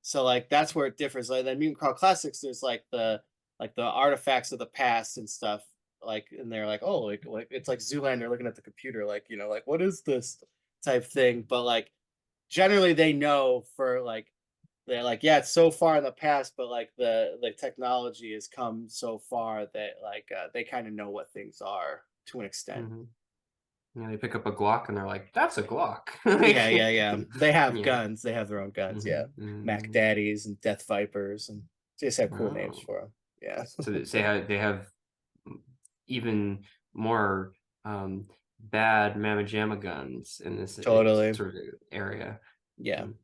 So like that's where it differs. Like then Mutant Crawl Classics, there's like the artifacts of the past and stuff. Like and they're like, oh, like it's like Zoolander looking at the computer, like like what is this type thing? But like generally they know for like they're like, yeah, it's so far in the past, but like the technology has come so far that like they kind of know what things are to an extent. mhm. Yeah, they pick up a Glock and they're like, "That's a Glock." Yeah, Like, yeah, yeah. They have yeah. guns. They have their own guns. Yeah, Mhm, Mac mhm. Daddies and Death Vipers, and they just have cool names Oh. for them. Yeah, So they have even more bad mamma jamma guns in this totally. sort of area. Yeah. Mm,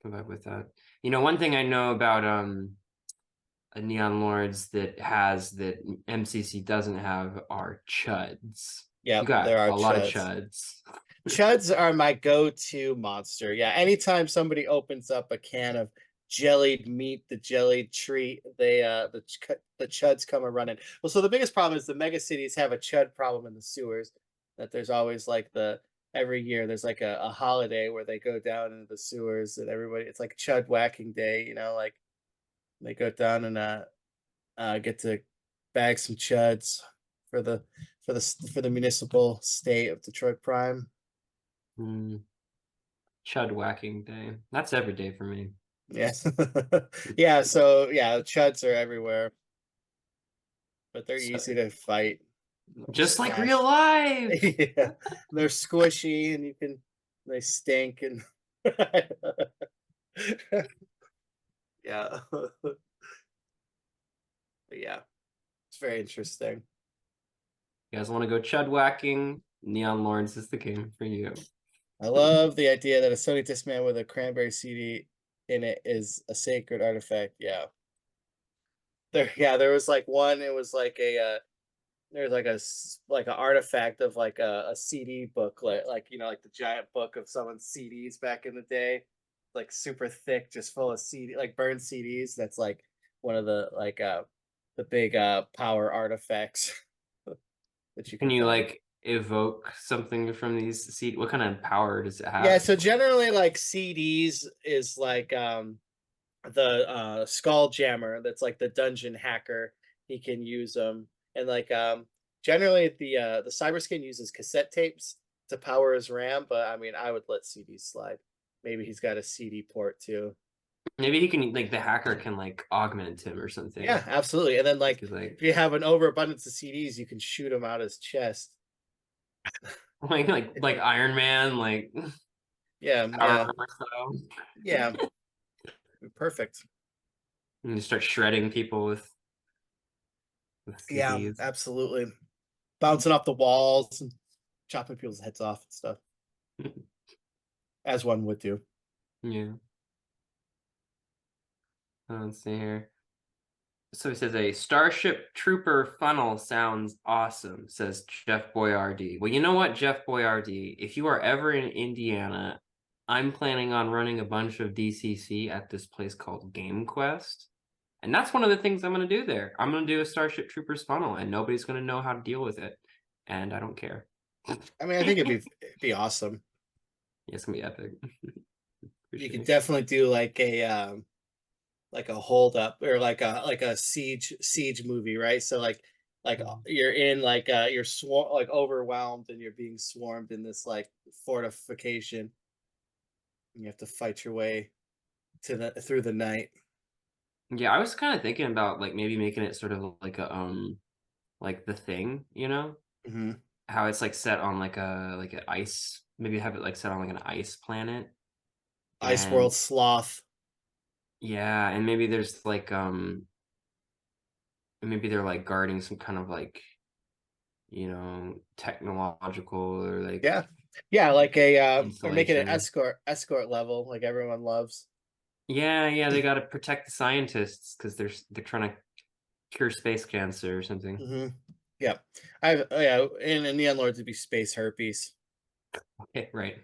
come back with that. One thing I know about a Neon Lords that MCC doesn't have are chuds. You Yep. got There are a lot of chuds. chuds. Chuds are my go-to monster. Yeah. Anytime somebody opens up a can of jellied meat, the jellied treat, the chuds come a running. Well, so the biggest problem is the mega cities have a chud problem in the sewers. That there's always like every year there's like a holiday where they go down into the sewers and everybody it's like chud whacking day, like they go down and get to bag some chuds for the municipal state of Detroit Prime. Mm, chud whacking day. That's every day for me. Yeah. Yeah, so yeah, chuds are everywhere, but they're So easy to fight, just like real smash. life. Yeah. They're squishy and they stink and yeah. But yeah, it's very interesting. You guys want to go chud whacking? Neon Lawrence is the game for you. I love the idea that a Sony Discman with a cranberry CD in it is a sacred artifact. Yeah. There was like one, it was like there's like like an artifact of like a CD booklet, like like the giant book of someone's CDs back in the day, like super thick, just full of CD, like burned CDs. That's like one of the big power artifacts that you Can can you find. like evoke something from these seed? What kind of power does it Yeah, have? so generally like CDs is like the skull jammer that's like the dungeon hacker. He can use them. And like generally the cyberskin uses cassette tapes to power his RAM, but I mean I would let CDs slide. Maybe he's got a CD port too. Maybe he can like the hacker can like augment him or something. Yeah, absolutely. And then like He's like if you have an overabundance of CDs, you can shoot him out his chest. like Iron Man, like Yeah, power yeah, armor style. yeah. Perfect. And you start shredding people with with Yeah, CDs. absolutely. Bouncing off the walls and chopping people's heads off and stuff, as one would do. Yeah. Let's see here. So he says a Starship Trooper funnel sounds awesome, says Jeff Boyardee. Well, you know what, Jeff Boyardee? If you are ever in Indiana, I'm planning on running a bunch of DCC at this place called Game Quest. And that's one of the things I'm going to do there. I'm going to do a Starship Troopers funnel, and nobody's going to know how to deal with it. And I don't care. I mean, I think it'd be awesome. It's going to be epic. You could Appreciate. definitely do like a hold up or like a siege movie, right? So like you're in you're like overwhelmed and you're being swarmed in this like fortification. And you have to fight your way to the through the night. Yeah, I was kind of thinking about like maybe making it sort of like the thing, you know? Hmm. How it's like set on like an ice, maybe have it like set on like an ice planet. Ice And World Sloth. yeah, and maybe there's like maybe they're like guarding some kind of like, technological or like Yeah. Yeah, like a or make it an installation. escort level like everyone loves. Yeah, yeah, they got to protect the scientists because they're trying to cure space cancer or something. Hmm. Yeah. Yeah, in the Unlords would be space herpes. Okay, right.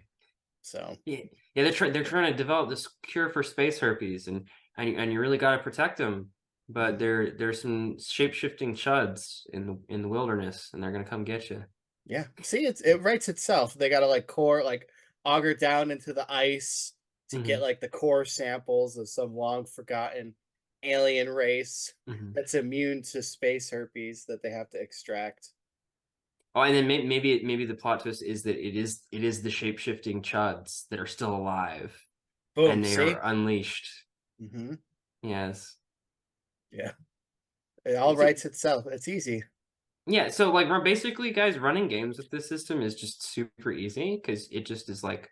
So Yeah, yeah, they're trying to develop this cure for space herpes, and you really got to protect them. But mhm. there's some shape shifting chuds in the wilderness, and they're gonna come get you. Yeah. See, it writes itself. They gotta like core like auger down into the ice to get Hmm. like the core samples of some long forgotten alien race Hmm. that's immune to space herpes that they have to extract. Oh, and then maybe the plot twist is that it is the shape shifting chuds that are still alive, Boom. and they are See? unleashed. Hmm. Yes. Yeah. It all So, writes itself. It's easy. yeah, so like we're basically guys running games with this system is just super easy because it just is like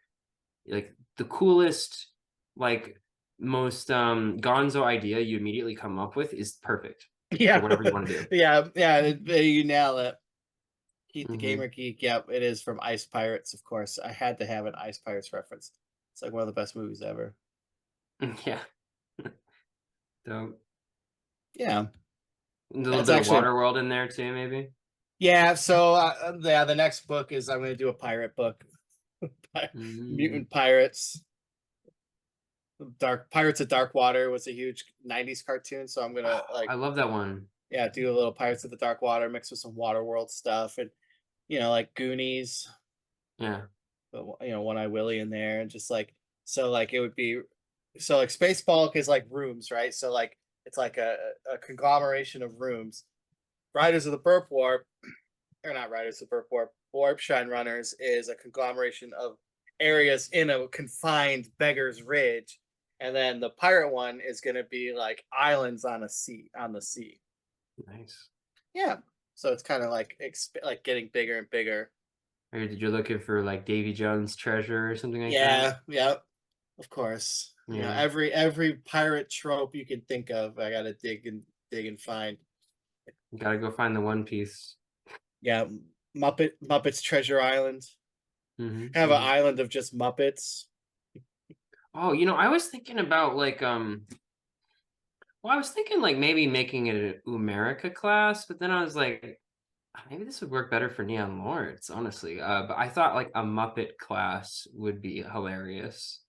the coolest, like most gonzo idea you immediately come up with is perfect for Yeah. whatever you want to do. Yeah. Yeah. You nail it. Keith the Hmm. Gamer Geek. Yep. It is from Ice Pirates, of course. I had to have an Ice Pirates reference. It's like one of the best movies ever. Yeah. So Yeah. a little That's bit of actually Waterworld in there too, maybe. yeah. So yeah, the next book is I'm going to do a pirate book. Mm. Mutant Pirates. Dark Pirates of Dark Water was a huge '90s cartoon, so I'm gonna Oh, like I love that one. yeah do a little Pirates of the Dark Water mixed with some Waterworld stuff and like Goonies, Yeah. but One Eye Willie in there and just like so like it would be so like Space Bulk is like rooms, right? So like it's like a conglomeration of rooms. Riders of the Burp Warp or not Riders of Burp Warp, Warp Shine Runners is a conglomeration of areas in a confined Beggar's Ridge, and then the pirate one is going to be like islands on the sea. Nice. Yeah, so it's kind of like like getting bigger and bigger. Or did you looking for like Davy Jones' treasure or something like that? Yeah, yeah, of course. Yeah. Every pirate trope you can think of, I gotta dig and find. You gotta go find the One Piece. Yeah, Muppets Treasure Island. Hmm. Have an Hmm. island of just Muppets. Oh, I was thinking about like well, I was thinking like maybe making it an Umerica class, but then I was like, maybe this would work better for Neon Lords, honestly. But I thought like a Muppet class would be hilarious.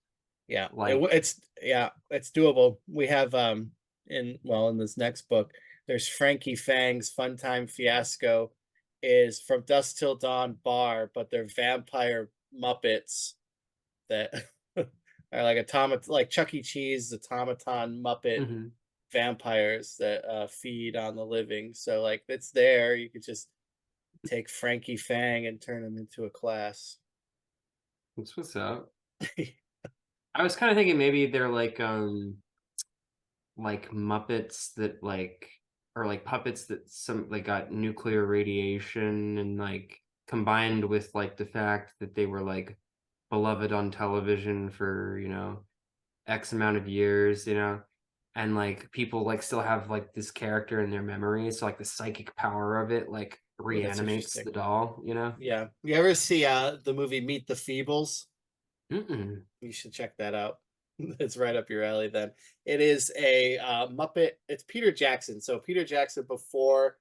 Yeah, Like, it's doable. We have in this next book, there's Frankie Fang's Funtime Fiasco is from Dusk Till Dawn bar, but they're vampire Muppets that are like like Chuck E. Cheese automaton Muppet mhm, vampires that feed on the living. So like it's there. You could just take Frankie Fang and turn him into a class. that's what's up. I was kind of thinking maybe they're like Muppets that like or like puppets that some like got nuclear radiation and like combined with like the fact that they were like beloved on television for, X amount of years. and like people like still have like this character in their memory, so like the psychic power of it like Oh, that's reanimates interesting. the doll, you know? Yeah. You ever see the movie Meet the Feebles? Mm-mm. You should check that out. It's right up your alley then. It is a Muppet. It's Peter Jackson. So Peter Jackson before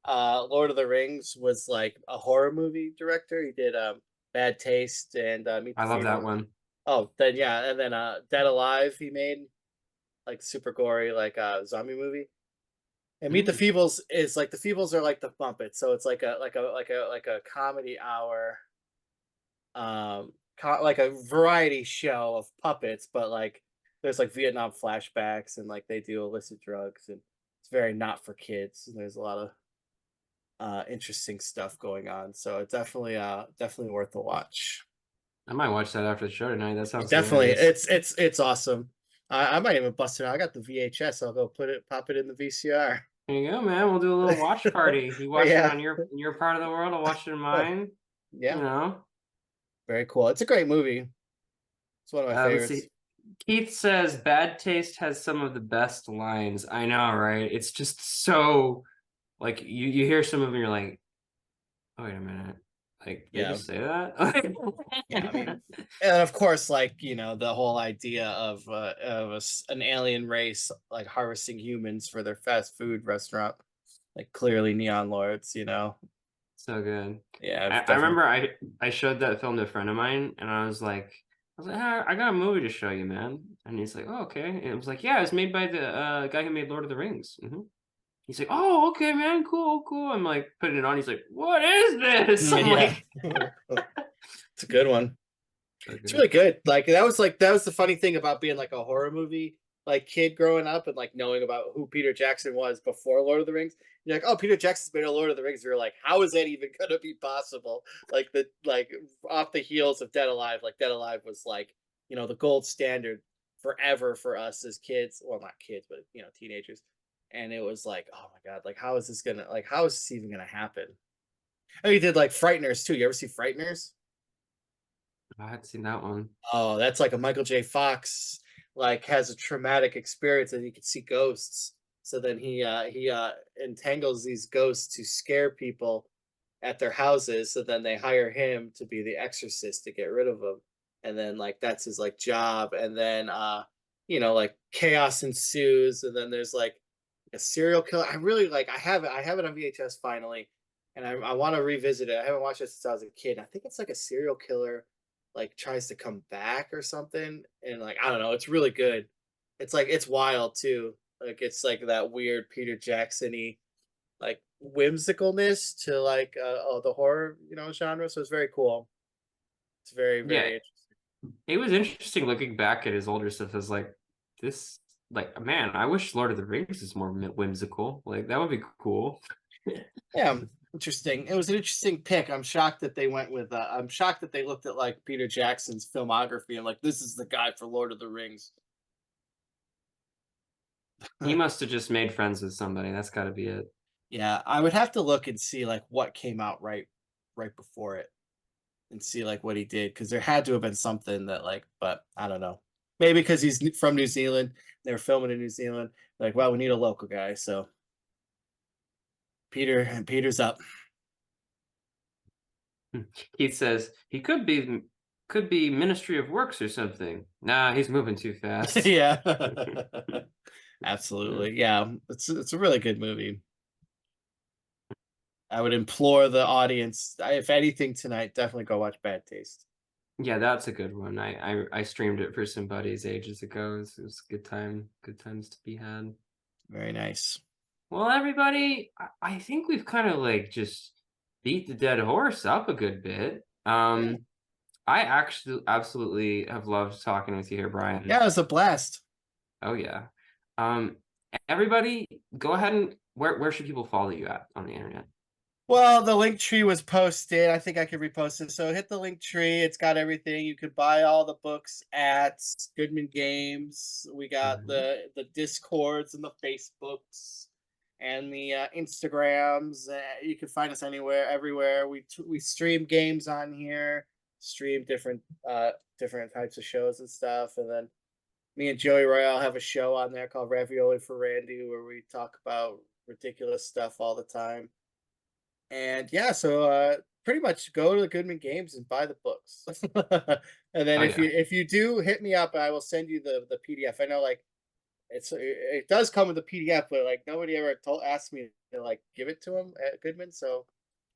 Lord of the Rings was like a horror movie director. He did Bad Taste and Meet I the love that Feebles. one. Oh, then yeah, and then Dead Alive he made like super gory like zombie movie. And Meet the Mm. Feebles is like the Feebles are like the Muppets, so it's like a comedy hour, like a variety show of puppets, but like there's like Vietnam flashbacks and like they do illicit drugs and it's very not for kids. And there's a lot of interesting stuff going on, so it's definitely worth a watch. I might watch that after the show tonight. That You sounds definitely, hilarious. it's awesome. I might even bust it out. I got the VHS. I'll go pop it in the VCR. There you go, man. We'll do a little watch party. You watch it Yeah, on your part of the world, I'll watch it in mine. You yeah, know. very cool. It's a great movie. It's one of my Let's see. favorites. Keith says Bad Taste has some of the best lines. I know, right? It's just so like you hear some of them, you're like, oh, wait a minute. Like they Yeah, just say that? yeah. I mean, and of course, like the whole idea of an alien race like harvesting humans for their fast food restaurant, like clearly neon lords. So good. Yeah, I definitely. remember I showed that film to a friend of mine, and I was like, "Ah, I got a movie to show you, man." And he's like, "Oh, okay." And it was like, "Yeah, it's made by the guy who made Lord of the Rings." He's like, "Oh, okay, man, cool, cool." I'm like putting it on. He's like, "What is this?" I'm Yeah, like, it's a good one. "So It's good." really good. Like that was the funny thing about being like a horror movie like kid growing up and like knowing about who Peter Jackson was before Lord of the Rings. You're like, oh, Peter Jackson's made a Lord of the Rings. You're like, how is that even gonna be possible? Like off the heels of Dead Alive, like Dead Alive was like, the gold standard forever for us as kids. Well, not kids, but teenagers. And it was like, oh my god, like how is this even gonna happen? Oh, you did like Frighteners too. You ever see Frighteners? I had seen that one. Oh, that's like a Michael J. Fox like has a traumatic experience and he can see ghosts. So then he entangles these ghosts to scare people at their houses. So then they hire him to be the exorcist to get rid of them. And then like that's his like job. And then like chaos ensues. And then there's like a serial killer. I really like I have it on VHS finally. And I want to revisit it. I haven't watched it since I was a kid. I think it's like a serial killer like tries to come back or something and like I don't know, it's really good. It's like it's wild too. Like it's like that weird Peter Jackson-y like whimsicalness to like the horror, genre. So it's very cool. It's very, Yeah, very interesting. it was interesting looking back at his older stuff as like this. Like, man, I wish Lord of the Rings is more whimsical. Like that would be cool. Yeah, interesting. It was an interesting pick. I'm shocked that they went with I'm shocked that they looked at like Peter Jackson's filmography and like this is the guy for Lord of the Rings. He must have just made friends with somebody. That's got to be it. Yeah, I would have to look and see like what came out right before it and see like what he did because there had to have been something that like, but I don't know. Maybe because he's from New Zealand, they were filming in New Zealand. Like, well, we need a local guy, so Peter's up. Keith says he could be Ministry of Works or something. Nah, he's moving too fast. Yeah, absolutely. Yeah, it's a really good movie. I would implore the audience, if anything tonight, definitely go watch Bad Taste. Yeah, that's a good one. I streamed it for some buddies ages ago. It was a good time. Good times to be had. Very nice. Well, everybody, I think we've kind of like just beat the dead horse up a good bit. Yeah, I actually absolutely have loved talking with you here, yeah, Brian. it was a blast. Oh yeah. Um, everybody, go ahead and where should people follow you at on the internet? Well, the link tree was posted. I think I could repost it. So hit the link tree. It's got everything. You could buy all the books at Goodman Games. We got Mhm. the Discords and the Facebooks and the Instagrams. You can find us anywhere, everywhere. We stream games on here, stream different types of shows and stuff, and then Me and Joey Royale have a show on there called Ravioli for Randy, where we talk about ridiculous stuff all the time. And yeah, so pretty much go to the Goodman Games and buy the books. And then Oh yeah. if you do hit me up, I will send you the PDF. I know like it does come with a PDF, but like nobody ever told asked me to like give it to them at Goodman, so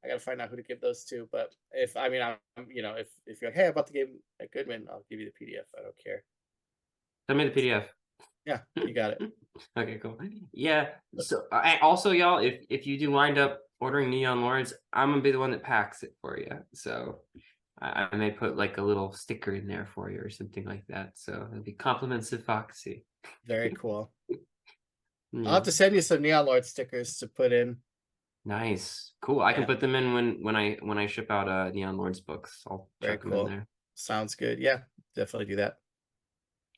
I gotta find out who to give those to. But if I mean I'm if you're like, hey, I'm about to give at Goodman, I'll give you the PDF. I don't care. Send me the PDF. Yeah, you got it. Okay, cool. Yeah. So I also, y'all, if you do wind up ordering Neon Lords, I'm gonna be the one that packs it for you. So I may put like a little sticker in there for you or something like that. So it'll be compliments of Foxy. Very cool. I'll Yeah. have to send you some Neon Lord stickers to put in. Nice. Cool. I can Yeah, put them in when I ship out Neon Lords books. I'll very chuck them in cool. there. Sounds good. Yeah, definitely do that.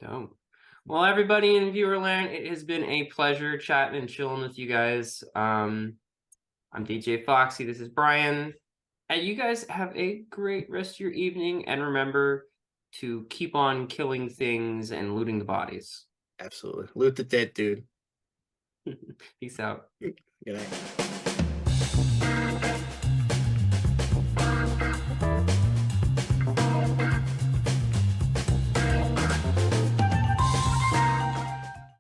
Dope. Well, everybody in Viewerland, it has been a pleasure chatting and chilling with you guys. I'm DJ Foxy. This is Brian. And you guys have a great rest of your evening. And remember to keep on killing things and looting the bodies. Absolutely. Loot the dead dude. Peace out. Good night.